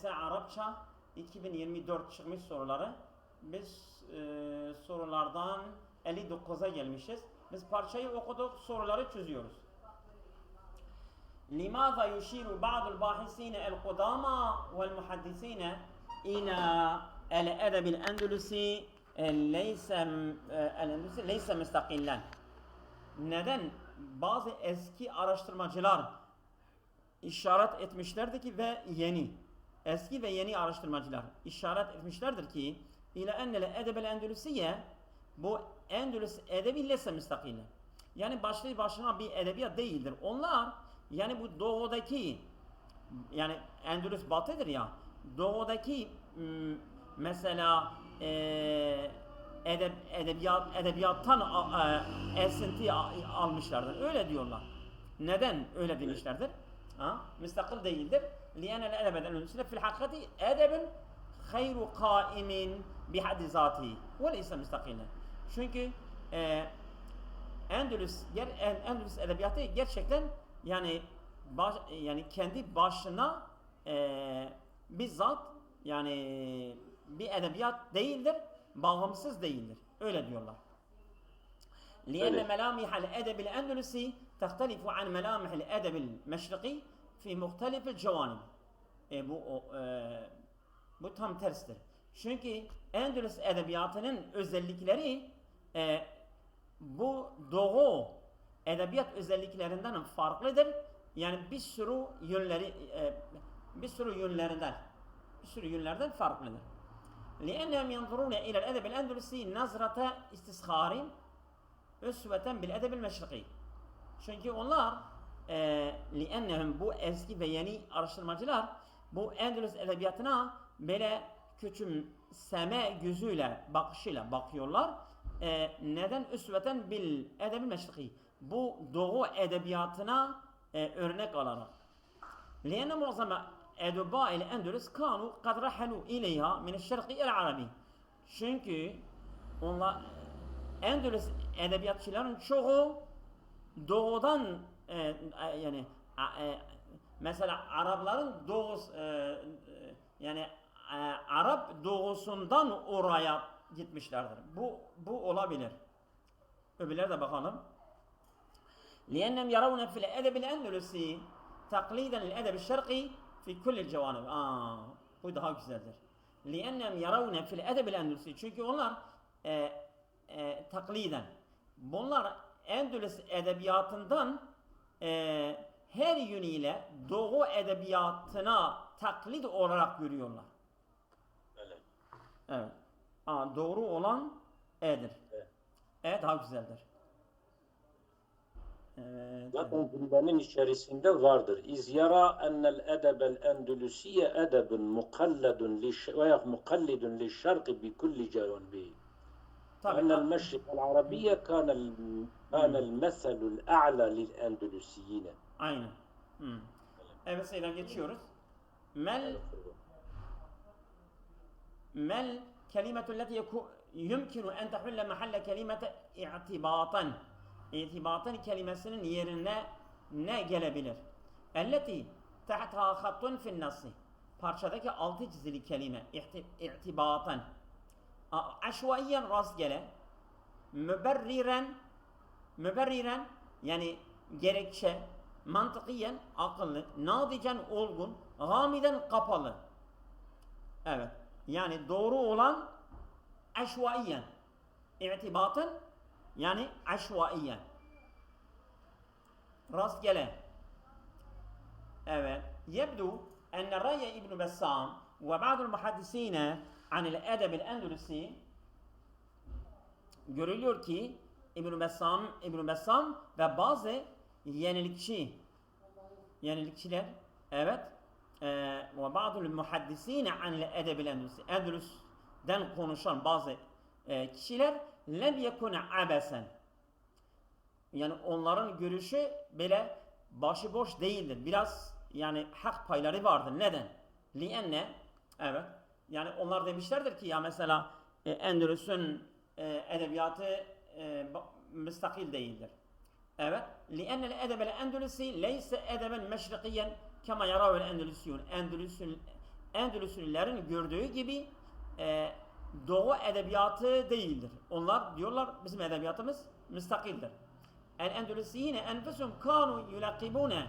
ise Arapça 2024 çıkmış soruları. Biz sorulardan 59'a gelmişiz. Biz parçayı okuduk, soruları çözüyoruz. لماذا يشير بعض الباحثين القدامى والمحدثين إلى الأدب الأندلسي ليس مستقلا. Neden bazı eski araştırmacılar işaret etmişlerdir ki eski ve yeni araştırmacılar işaret etmişlerdir ki ile ennel edebel endülüsiye, bu Endülüs edebi lese müstakille. Yani başlı başına bir edebiyat değildir. Onlar yani bu doğudaki, yani Endülüs batıdır ya, doğudaki mesela edebiyattan esinti almışlardır. Öyle diyorlar. Neden öyle demişlerdir? Müstakil değildir. لِيَنَ الْاَدَبَ الْاَنْدُلُسِيَ فِي الْحَقِّةِ اَدَبٍ خَيْرُ قَائِمٍ بِحَدِّ ذَاتِهِ وَلَيْسَ مُسْتَقِلًا. Çünkü Endülüs edebiyatı gerçekten yani kendi başına bizzat yani bir edebiyat değildir, bağımsız değildir. Öyle diyorlar. لِيَنَّ مَلَامِحَ الْاَدَبِ الْاَنْدُلُسِي تَخْتَلِفُ عَنْ مَلَامِحِ الْاَدَبِ الْمَشْرِقِي فِي مُخْتَلِفِ الْجَوَانِبِ. Bu tam terstir. Çünkü Endülüs edebiyatının özellikleri bu Doğu edebiyat özelliklerinden farklıdır. Yani bir sürü yönlerden farklıdır. لِأَنَّهُمْ يَنْظُرُونَ إِلَى الْأَدَبِ الْاَنْدُلُسِي نَظْرَةَ اِسْتِسْخَارٍ üsveten bil edebil meşriki. Çünkü onlar li'ennehum, bu eski ve yeni araştırmacılar bu Endülüs edebiyatına böyle küçümseme gözüyle, bakışıyla bakıyorlar. Neden? Üsveten bil edebil meşriki. Bu Doğu edebiyatına örnek alarak. Li'enne muazzame edebâ-il Endülüs kânu kad rahalû ileyha mineşşerqi il-arabi. Çünkü onlar Endülüs edebiyatçıların çoğu doğudan mesela Arapların Arap doğusundan oraya gitmişlerdir. Bu olabilir. Öbürleri de bakalım. لِيَنَّمْ يَرَوْنَ فِي الْاَدَبِ الْاَنْدُلُسِي تَقْلِيدًا لِلْاَدَبِ الشَّرْقِي فِي كُلِّ الْجَوَانِبِ. Bu daha güzeldir. لِيَنَّمْ يَرَوْنَ فِي الْاَدَبِ الْاَنْدُلُسِي. Çünkü onlar takliden. Bunlar Endülüs edebiyatından her yönüyle Doğu edebiyatına taklit olarak görüyorlar. Evet. Doğru olan E'dir. E daha güzeldir. Evet. Zaten cümlenin içerisinde vardır. İz yara ennel edebel endülüsiye edebun mukallidun li şarkı bi kulli cevanbi. أن المشرق العربية كان المثل الأعلى للأندلسيين. Aynen. Evet, sayıdan geçiyoruz. Mel kelimetu leti yumkinu en tehulle mahalle kelimete i'tibatan. İ'tibatan kelimesinin yerine ne gelebilir? Elleti tahtha hattun fin nasi. Parçadaki altı çizili kelime i'tibatan. Aşvaiyen rastgele, müberriren yani gerekçe, mantıkiyen akıllı, nadicen olgun, gamiden kapalı. Evet. Yani doğru olan aşvaiyen. İ'tibatın yani aşvaiyen. Rastgele. Evet. Yebdu enne Raya İbn Bessam ve bazı muhaddisine anil edebil endülüsi, görülüyor ki İbn Bessam ve bazı yenilikçiler evet ve bazı muhaddisine anil edebil endülüsi, Endülüs'den konuşan bazı kişiler lem yekune abesen, yani onların görüşü böyle başıboş değildir. Biraz yani hak payları vardır. Neden? Lienne, evet. Yani onlar demişlerdir ki ya mesela Endülüs'ün edebiyatı müstakil değildir. Evet. لِأَنَّ الْاَدَبَ الْاَنْدُلُسِي لَيْسَ اَدَبًا مَشْرِقِيًا كَمَا يَرَوَ الْاَنْدُلُسِيُّونَ. Endülüslilerin gördüğü gibi Doğu edebiyatı değildir. Onlar diyorlar bizim edebiyatımız müstakildir. El-Endülüsiyine enfusum kanu yulakibune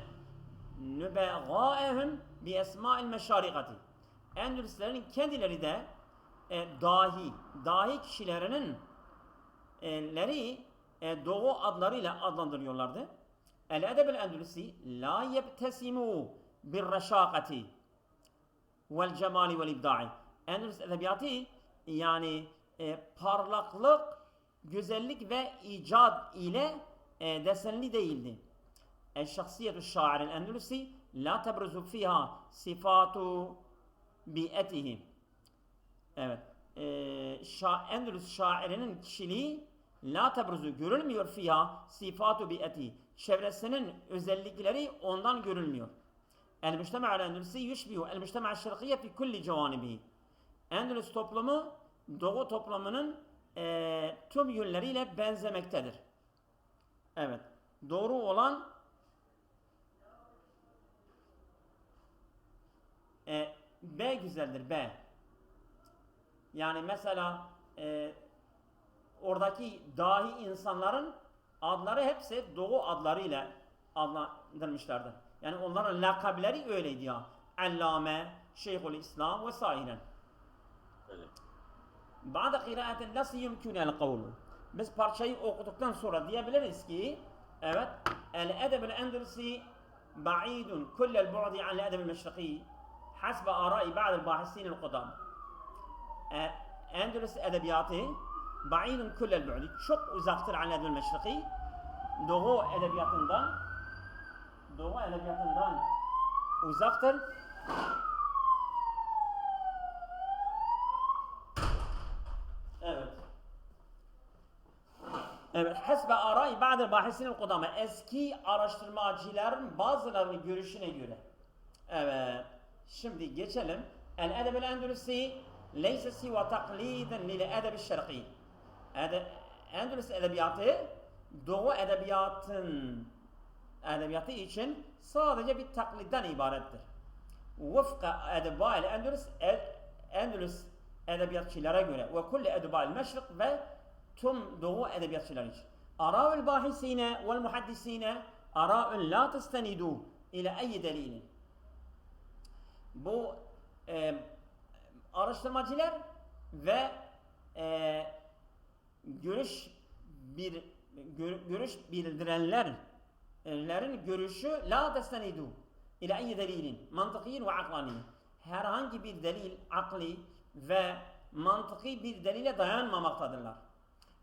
nübegâehum bi esma'il meşarikati. Endülüslerin kendileri de dahi kişilerinin Doğu adlarıyla adlandırıyorlardı. El-edeb el-endülüsi la yebtesimu bir reşâkati vel cemali vel ibda'i. Endülüs edebiyatı yani parlaklık, güzellik ve icat ile desenli değildi. El-şahsiyetu şairil endülüsi la tebruzu fiha sifatu bi'etihi. Evet. Endülüs şairinin kişiliği la tebruzu görülmüyor fiha sifatu bi'etihi. Çevresinin özellikleri ondan görülmüyor. El-müctema'l endülüsi yushbihu el-müctema'l şerkiyye fi kulli cevanibihi. Endülüs toplumu Doğu toplumunun tüm yönleriyle benzemektedir. Evet. Doğru olan B güzeldir. B. Yani mesela oradaki dahi insanların adları hepsi Doğu adlarıyla adlandırmışlardır. Yani onların lakableri öyleydi ya. Allame, Şeyhülislam ve sairen. Bazı kıraatin nasıl yumkünel kavlu? Biz parçayı okuduktan sonra diyebiliriz ki evet, el-edeb el-endülüsi ba'idun kullel bu'di an el-edeb el-meşriki hasbe arai ba'del bahisin el-kudam. Endülüs edebiyatı ba'idun kullel bu'di çok uzaktır an el-edeb el-meşriki Doğu edebiyatından uzaktır. Evet, hasbe arai ba'del bahisin el-kudama. Eski araştırmacıların bazılarının görüşüne göre. Evet. Şimdi geçelim. El-edeb el-endülüsi leyse siva takliden lil-edeb el-şerqi. Endülüs edebiyatı Doğu edebiyatı için sadece bir taklitten ibarettir. Vıfka edebâ Endülüs edebiyatçılara göre ve kulli edebâ meşrik ve tüm Doğu edebiyatçıları için. Arâ'ül bahisine vel muhaddisine arâ'ün la testenidu ile eyyi delilin. Bu araştırmacılar ve görüş bildirenlerin görüşü la testenidu ile eyyi delilin mantıkiyin ve aklani. Herhangi bir delil akli ve mantıki bir delile dayanmamaktadırlar.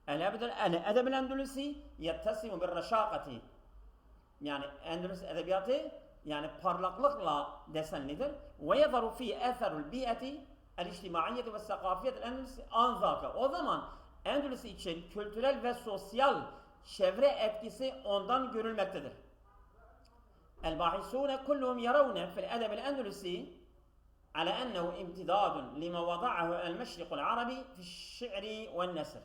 El-edeb el-endülüsi yettesimu bir reşâkati. Yani Endülüs edebiyatı yani parlaklıkla desenlidir. Ve yadharu fi etherul bi'ati el-içtimaiyeti ve sakafiyet el-endülüsi anzâke. O zaman Endülüs için kültürel ve sosyal çevre etkisi ondan görülmektedir. El-bahisûne kulluhum yaravne fil-edeb el-endülüsi ala ennehu imtidadun lima vada'ahu el-meşrikul arabi fi'ş-şi'ri ve'n-nesr.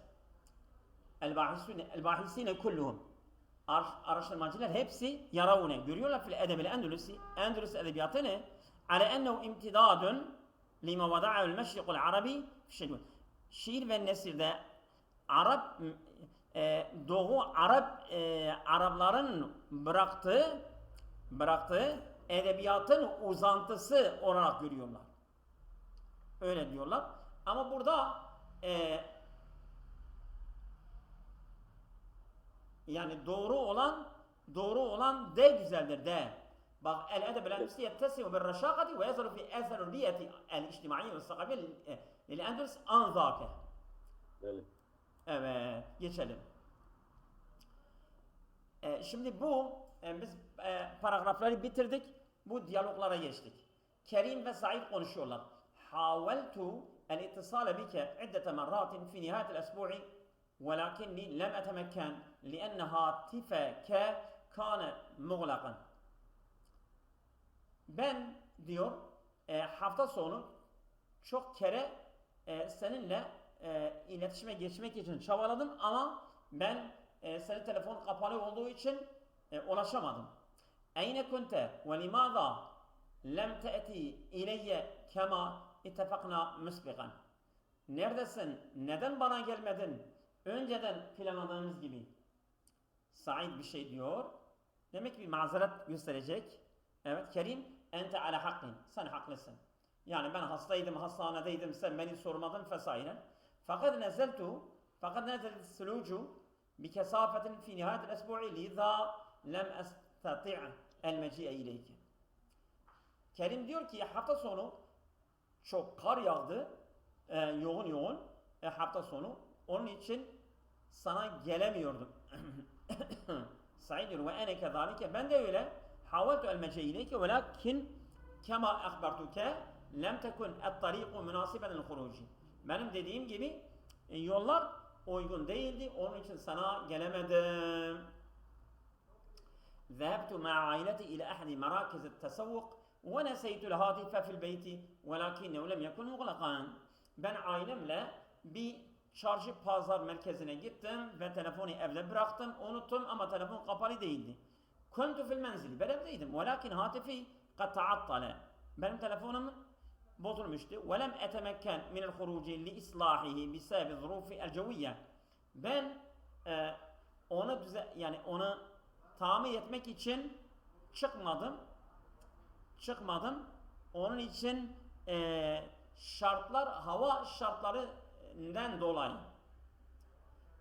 El-bahisine kulluhum. Araştırmacılar hepsi yaravune görüyorlar fil edeb el-endülüsi. Endülüs edebiyatını ala ennehu imtidadun lima vada'ahu el-meşrikul arabi fi'ş-şi'ri. Şiir ve nesirde Doğu Arapların bıraktığı edebiyatın uzantısı olarak görüyorlar. Öyle diyorlar. Ama burada yani doğru olan D güzeldir. D. Bak el-edeb el-endülüsi yettesimu bir reşâkati ve yazıru fi etherul biyeti el-içtimaiyye ve sakafiyye lil-endülüs anzâke. Evet, geçelim. Şimdi biz paragrafları bitirdik. Bu diyaloglara geçtik. Kerim ve Said konuşuyorlar. Haveltu el-ittisale bike iddete merratin fi nihayet el-esbu'i velakinni lem etemekken lienne hatifeke kâne muğlakan. Ben diyor hafta sonu çok kere seninle iletişime geçmek için çabaladım ama ben senin telefon kapalı olduğu için ulaşamadım. Eyne kunte ve limaza lem te'ti ileyye kema ittifakna müsbikan. Neredesin? Neden bana gelmedin? Önceden planladığımız gibi. Said bir şey diyor. Demek ki bir mazeret gösterecek. Evet Kerim, ente ala hakkın. Sen haklısın. Yani ben hastaydım, hastanedeydim, sen beni sormadın vesaire. Fakat nezeltu sulucu bi kesafetin fi nihayet el-esbu'i liza lem estati' el-meci'e ileyke. Kerim diyor ki hafta sonu çok kar yağdı, yoğun hafta sonu. Onun için sana gelemiyordum. Said diyor ve ene kezalike, ben de öyle. Haveltu el-meci'e ileyke velakin kema akhbartuke lem tekun et-tariqu münasiben el-huruci. Benim dediğim gibi yollar uygun değildi. Onun için sana gelemedim. ذهبت مع عائلتي إلى أحد مراكز التسوق ونسيت الهاتف في البيت ولكنه لم يكن مغلقا. Ben ailemle bir çarşı pazar merkezine gittim ve telefonu evde bıraktım. Unuttum ama telefon kapalı değildi. Kuntu fil menzili. Ben evdeydim. Velakin hatifi kad taattale. Benim telefonum bozulmuştu. Ve lem etemekken minel huruci li islahihi bisebebi zurufi el ceviyye. Ben onu tamir etmek için çıkmadım. Onun için hava şartlarından dolayı.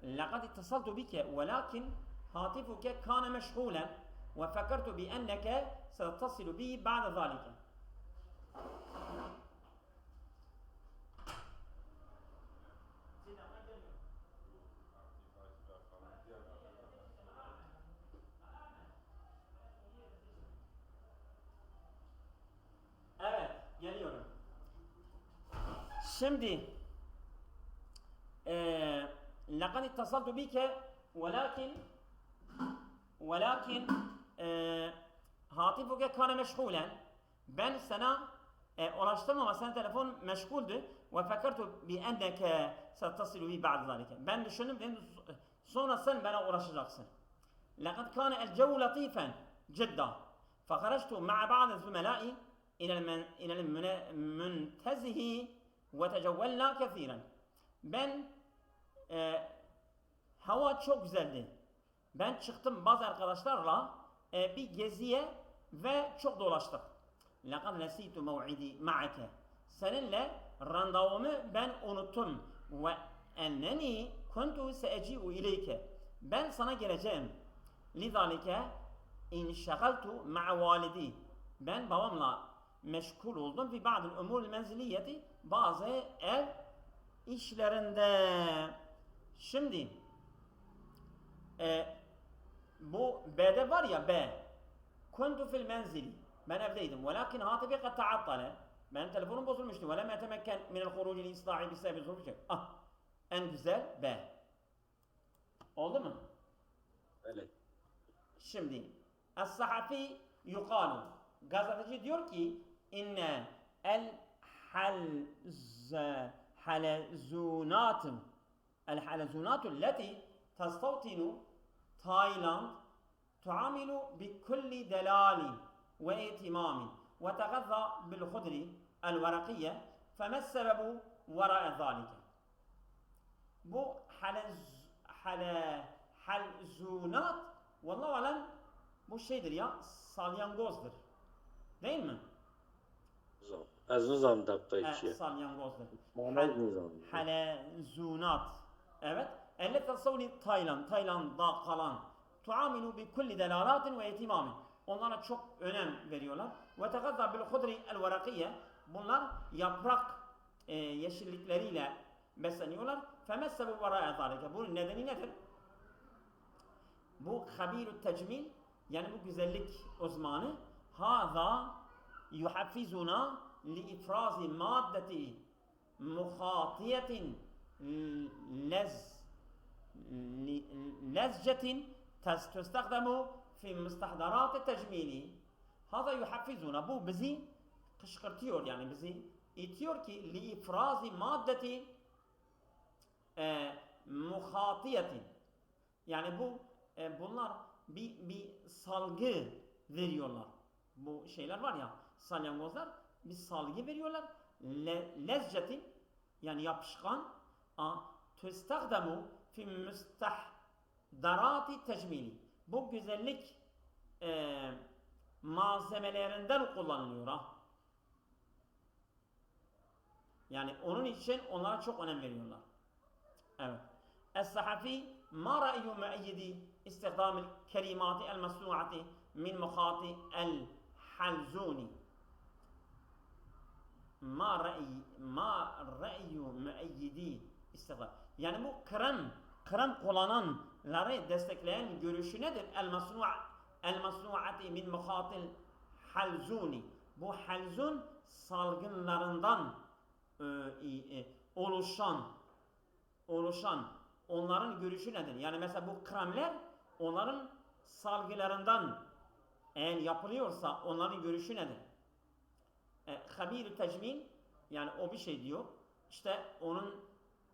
لقد اتصلت بك ولكن هاتفك كان مشغولا وفكرت بأنك ستصل بي بعد ذلك. Evet, geliyorum. Şimdi لقد اتصلت بك ولكن هاتفك كان مشغولا. Ben sana ulaştım ama senin telefon meşguldü. Ve fekertu bi enneke settasilu bi ba'd zalike. Ben düşündüm sonra sen bana ulaşacaksın. لقد كان الجو لطيفا جدا فخرجت مع بعض الزملاء إلى المنتزه وتجولنا كثيرا. Ben hava çok güzeldi. Ben çıktım bazı arkadaşlarla bir geziye ve çok dolaştık. لَقَدْ نَسِيتُ مَوْعِدِي مَعَكَ. Seninle randevumu ben unuttum. وَاَنَّنِي كُنْتُ سَأَجِيُّ اِلَيْكَ. Ben sana geleceğim. لِذَٰلِكَ اِنْشَغَلْتُ مَعَ وَالِدِي. Ben babamla meşgul oldum. في بعض الأمور المنزلية. Bazı ev işlerinde. Şimdi bu B'de var ya B. Kuntu fil menzili. Ben evdeydim. Velakin hatifi kad taattale. Benim telefonum bozulmuştu. Ve lem etemekken minel huruci li islahi bisebebi zulmü. En güzel B. Oldu mu? Evet. Şimdi Es-sahafi yukalu. Gazeteci diyor ki inne el halezunatu leti tastawtinu Tayland تعامل بكل دلال واهتمام وتغذى بالخضر الورقية فما السبب وراء ذلك؟ Bu halzunat vallahu alem bu şeydir ya, salyangozdur. Değil mi? Az nizam dabta içi. Salyangozdur. Manaz nizam. Halzunat. Evet. Elle tasavvuni Tayland'da kalan tuamilu bi kulli delalatin ve ihtimamin. Onlara çok önem veriyorlar. Ve tegazza bil hudri el verakiye. Bunlar yaprak yeşillikleriyle besleniyorlar. Femessebu vera'e zalike. Bunun nedeni nedir? Bu habirut tecmil, yani bu güzellik uzmanı, haza yuhaffizuna li ifrazi maddeti muhatiyetin lezcetin تستخدم في مستحضرات التجميل. هذا يحفزنا. Bu bizi kışkırtıyor, yani bizi itiyor ki li ifrazi maddeti muhatiyetin. Yani bunlar bir salgı veriyorlar. Bu şeyler var ya, salyangozlar bir salgı veriyorlar. Lezzetin yani yapışkan tüstahdamu fi müstahdarati tecmili. Bu güzellik malzemelerinden kullanılıyor ha. Yani onun için onlara çok önem veriyorlar. Evet. Es-Sahafi ma ra'yu mu'ayyidi istihdam el-kelimati el-masnu'ati min mukhati el-halzuni. Ma ra'yu mu'ayyidi istihdam. Yani bu krem kullananları destekleyen görüşü nedir? El-masnu'ati min mukhati el-halzuni. Bu halzun salgınlarından oluşan onların görüşü nedir? Yani mesela bu kremler onların salgılarından eğer yapılıyorsa onların görüşü nedir? Habir-i tecmil yani o bir şey diyor. İşte onun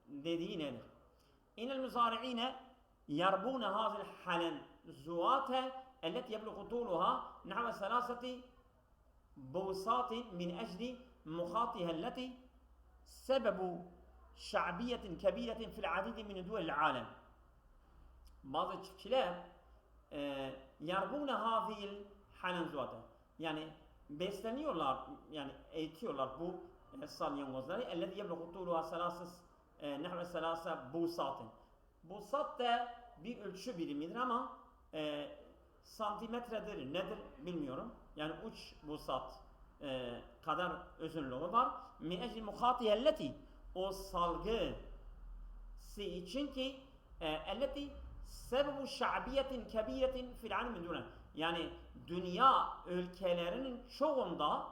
dediği nedir? İnel müzari'ine yarbune hazil halen zuate elleti yebluğu tuluha nahve selaseti busatin min ecli mukhatiha elleti sebebu şa'biyetin kebiretin fil adidi min duvelil alem. Bazı çiftçiler yarbune hazil halen zuate yani besleniyorlar yani eğitiyorlar bu salyangozları. Ellezî yebluğu tûluha nehve selâse busatin. Busat da bir ölçü birimidir ama santimetredir nedir bilmiyorum. Yani 3 busat kadar uzunluğu var. Min ecli muhatiyelleti o salgısı için ki elleti sebebu şa'biyetin kebiretin fil alemi dune. Yani dünya ülkelerinin çoğunda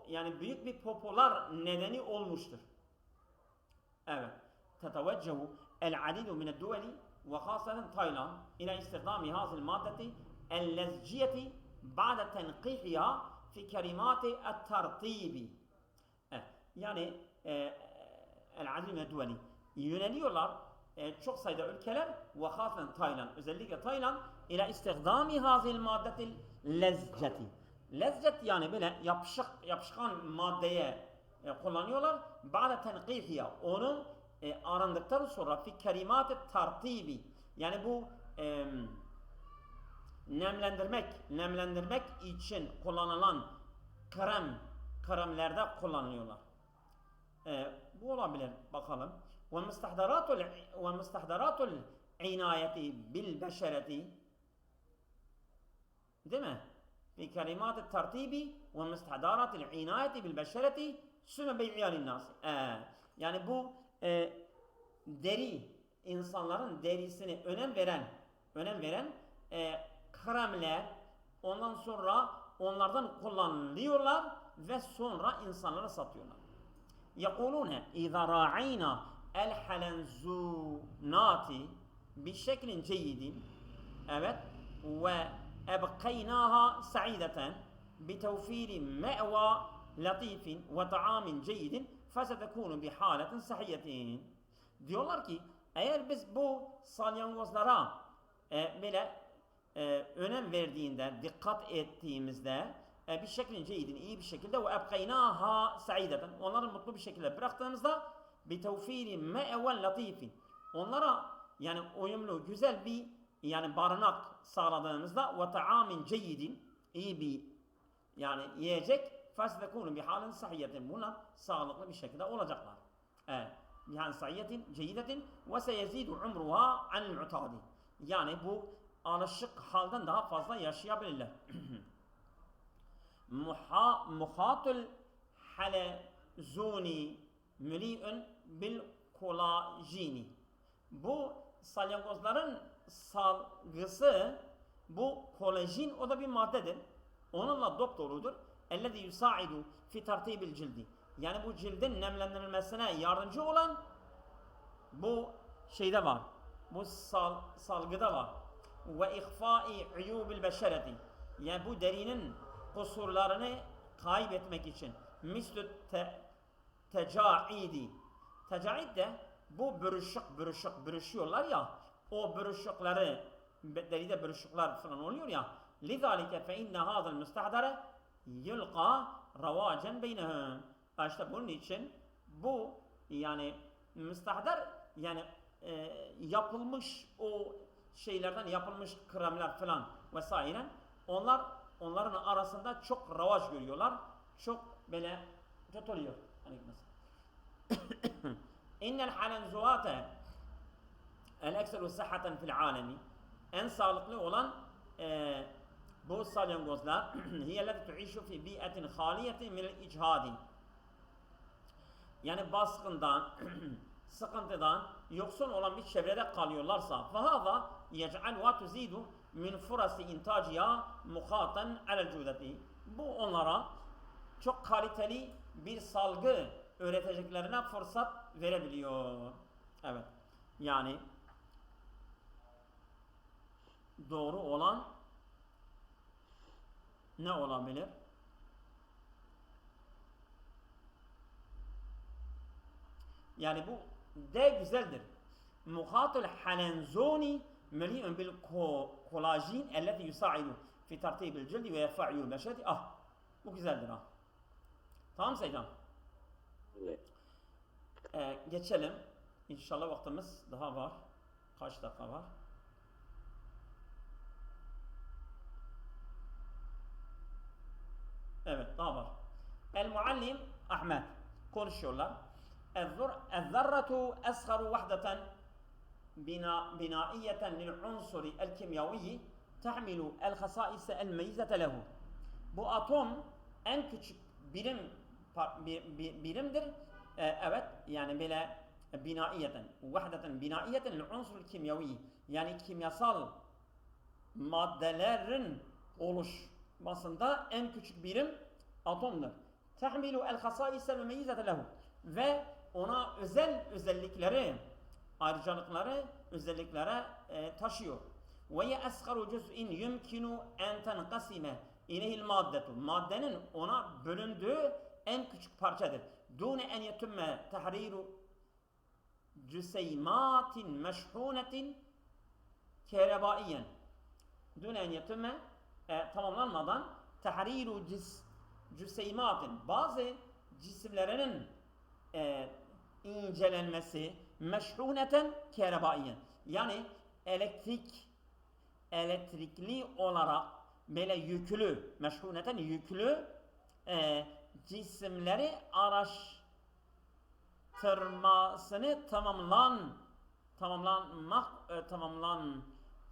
yani büyük bir popüler nedeni olmuştur. Evet. Teteveccehu el-adidu mined duveli ve hasaten Tayland ila istihdami hazil maddeti el-lezciyeti ba'de tenqihiha fi kerimati et-tertibi. Yani el-adidu mined duveli yöneliyorlar çok sayıda ülkeler ve hasaten Tayland özellikle Tayland ila istihdami hazil maddetil lezzeti. Lezzet yani böyle yapışkan maddeye kullanıyorlar. Ba'de tenqihiya onu arındıktan sonra fi kerimat-ı tartibi yani bu nemlendirmek için kullanılan kremlerde kullanıyorlar. Bu olabilir bakalım. Ve mustahdaratul inayeti bil beşereti değil mi? Fi kelimat-ı tertibi ve mustahdaratul inayeti bil beşereti sümme bey'iyalin nas. Yani bu insanların derisine önem veren kremler ondan sonra onlardan kullanılıyorlar ve sonra insanlara satıyorlar. Yekulune izâ ra'ayna el halenzunati bi şeklin ceyyidin evet ve ebqaynaha sa'ideten bi tevfiri me'va latifin ve ta'amin ceyyidin fesetekûnu bi hâletin sahiyyetin. Diyorlar ki eğer biz bu salyangozlara böyle önem verdiğinde, dikkat ettiğimizde bir şeklin ceydin, iyi bir şekilde ve ebqaynaha sa'ideten onları mutlu bir şekilde bıraktığımızda bi tevfiri me'ven latifin onlara yani uyumlu güzel bir yani barınak sağladığımızda ve ta'amin ceydin iyi bir yani yiyecek fesetekûnu bi hâletin sahiyyetin bunlar sağlıklı bir şekilde olacaklar. Evet. Yani sayyetin, ceyidetin ve seyezidu umruha anil mu'tadi. Yani bu alışık halden daha fazla yaşayabilirler. Muhatul halezuni müli'ün bil kolajini. Bu salyangozların salgısı bu kolajin o da bir maddedir. Onunla dopdoludur. Ellezî yusaidu fi tertibil cildi. Yani bu cildin nemlendirilmesine yardımcı olan bu şeyde var. Bu salgıda var. Ve ihfai uyubil beşereti. Yani bu derinin kusurlarını kaybetmek için. Mislü tecaidi. Tecaid de bu bürüşüyorlar ya. O bürüşükleri deride bürüşükler falan oluyor ya. Lizalike fe inne hazal müstahdare yulqa ravacen beynehum. İşte bunun için bu yani müstahdar yani yapılmış o şeylerden yapılmış kremler falan vesaire onların arasında çok ravaç görüyorlar. Çok böyle kötü oluyor. İnnel halenzuvate el ekseru sıhhaten fil alemi en sağlıklı olan bu salyangozlar hiyelleti tuişu fi bi'etin haliyetin minel ichadi yani baskından sıkıntıdan yoksun olan bir çevrede kalıyorlarsa فَهَذَا يَجْعَلْ وَتُزِيدُ مِنْ فُرَسِ اِنْتَاجِيَا مُخَاطًا عَلَى الْجُودَةِ Bu onlara çok kaliteli bir salgı üreteceklerine fırsat verebiliyor. Evet. Yani doğru olan ne olabilir? Yani bu de güzeldir. Muhatul halenzoni meli'un bil kolajin elleti yusaidu fi tertibil cildi ve yefa'yul beşedi. Ah, bu güzeldir ha. Tamam Seycan. Evet. Geçelim. İnşallah vaktimiz daha var. Kaç dakika var? Evet, daha var. El muallim Ahmet konuşuyorlar. الذرة أصغر وحدة بنائية للعنصر الكيميائي تحمل الخصائص الميزة له. Bu atom en küçük birimdir. Evet, yani böyle binaiyeten, vahdeten binaiyeten lil-unsur kimyavi. Yani kimyasal maddelerin oluşmasında en küçük birim atomdur. Tahmilu el-hasais el-meyyizete lehu. Ve ona özellikleri, ayrıcalıkları, özelliklere taşıyor. Ve ye asgaru cüz'in yumkinu en tenqasime ileyhil maddetu. Maddenin ona bölündüğü en küçük parçadır. Dune en yetümme tahriru cüseymatin meşhunetin kerebaiyen. Dune en yetümme tamamlanmadan tahriru cüseymatin bazı cisimlerinin incelenmesi meşhuneten kerebaiyen yani elektrikli olarak böyle yüklü meşhuneten yüklü cisimleri araştırmasını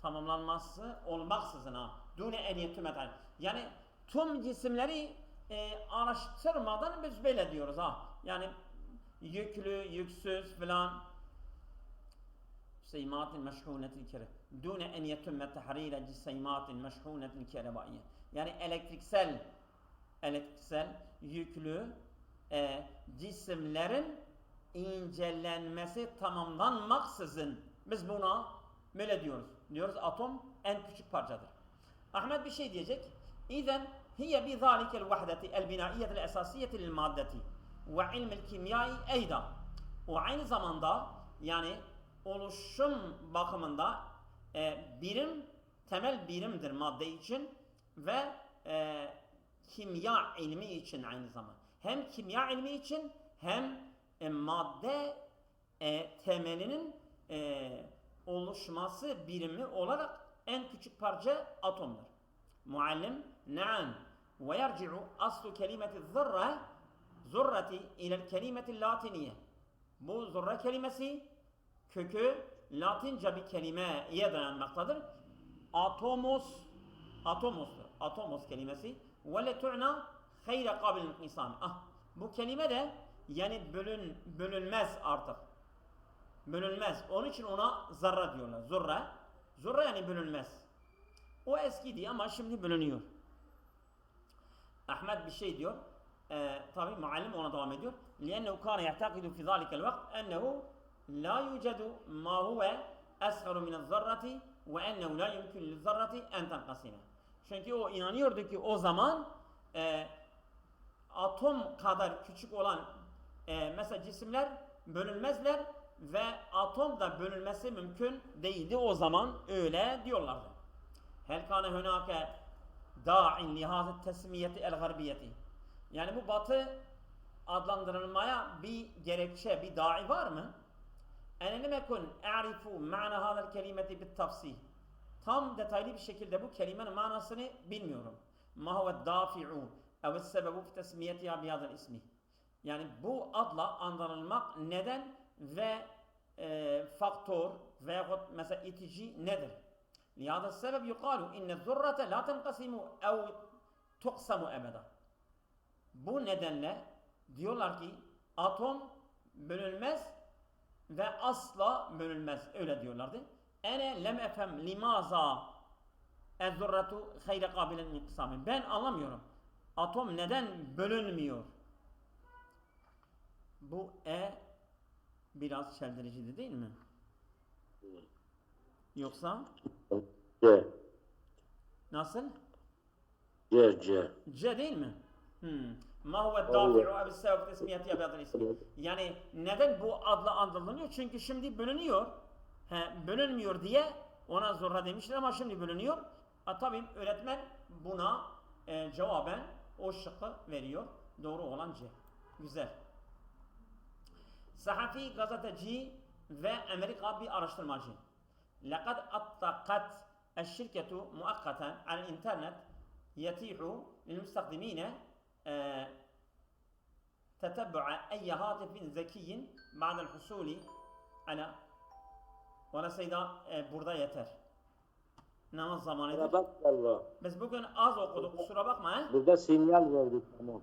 tamamlanması olmaksızın ha dune en yetümeten yani tüm cisimleri araştırmadan biz böyle diyoruz ha yani yüklü, yüksüz filan seymatin meşhunetil kere dune en yetümme tahrire seymatin meşhunetil kerebaiye yani elektriksel yüklü cisimlerin incelenmesi tamamlanmaksızın biz buna böyle diyoruz. Diyoruz atom en küçük parçadır. Ahmet bir şey diyecek. İzen hiye bi zalikel vahdeti el binaiyetil esasiyeti lil maddeti ve ilmil kimyai eyda. O aynı zamanda yani oluşum bakımında temel birimdir madde için ve kimya ilmi için aynı zamanda. Hem kimya ilmi için hem madde temelinin oluşması birimi olarak en küçük parça atomdur. Muallim, na'am. Ve yerci'u aslu kelimeti zurrati ilel kelimeti latiniye. Bu zurra kelimesi kökü Latince bir kelimeye dayanmaktadır. Atomos kelimesi. Ve le tu'na hayre kabilin insan. Bu kelime de yani bölünmez artık. Bölünmez. Onun için ona zarra diyorlar. Zurra yani bölünmez. O eskiydi ama şimdi bölünüyor. Ahmet bir şey diyor. Tabi muallim ona devam ediyor. لِأَنَّهُ كَانَ يَعْتَقِدُ فِي ذَٰلِكَ الْوَقْتِ أَنَّهُ لَا يُوجَدُ مَا هُوَ أَصْغَرُ مِنَ الذَّرَّةِ وَأَنَّهُ لَا يُمْكِنُ لِلذَّرَّةِ أَنْ تَنْقَسِمَ. Çünkü o inanıyordu ki o zaman atom kadar küçük olan mesela cisimler bölünmezler ve atom da bölünmesi mümkün değildi o zaman öyle diyorlardı. Hel kâne hunâke da'in lihâzet tesmiyeti el garbiyeti. Yani bu batı adlandırılmaya bir gerekçe, bir da'i var mı? Ene lem ekun a'rifu ma'na hâzel kelimeti bit tafsih. Tam detaylı bir şekilde bu kelimenin manasını bilmiyorum. Ma huve dafi'u ev sebebu fi tesmiyetiha bihâzel ismi. Yani bu adla andırılmak neden ve faktör veyahut mesela itici nedir? Lihâzâ sebeb yuqâlu inne zurrate la tenkasimu ev tuqsamu ebeda. Bu nedenle diyorlar ki atom bölünmez ve asla bölünmez. Öyle diyorlardı. Ene lem efem limaza ez-zurratu hayre kabilen inqisami. Ben anlamıyorum. Atom neden bölünmüyor? Bu biraz çeldiriciydi değil mi? Yoksa C. nasıl? C. C değil mi? Ma huve dafi'u ev sebep tesmiyeti ebedel ismi. Yani neden bu adla andırılıyor? Çünkü şimdi bölünüyor. Bölünmüyor diye ona zorla demişler ama şimdi bölünüyor. Tabii öğretmen buna cevaben o şıkkı veriyor. Doğru olan C. Güzel. Sahafi, gazeteci ve Amerika bir araştırmacı. لقد أطلقت الشركة مؤقتا على الإنترنت يتيح للمستخدمين تتبع أي هاتف ذكي بعد الحصول على ولا سيدا burada yeter. Namaz zamanıdır. Bak Allah. Biz bugün az okuduk, kusura bakma. Burada sinyal verdik. Tamam.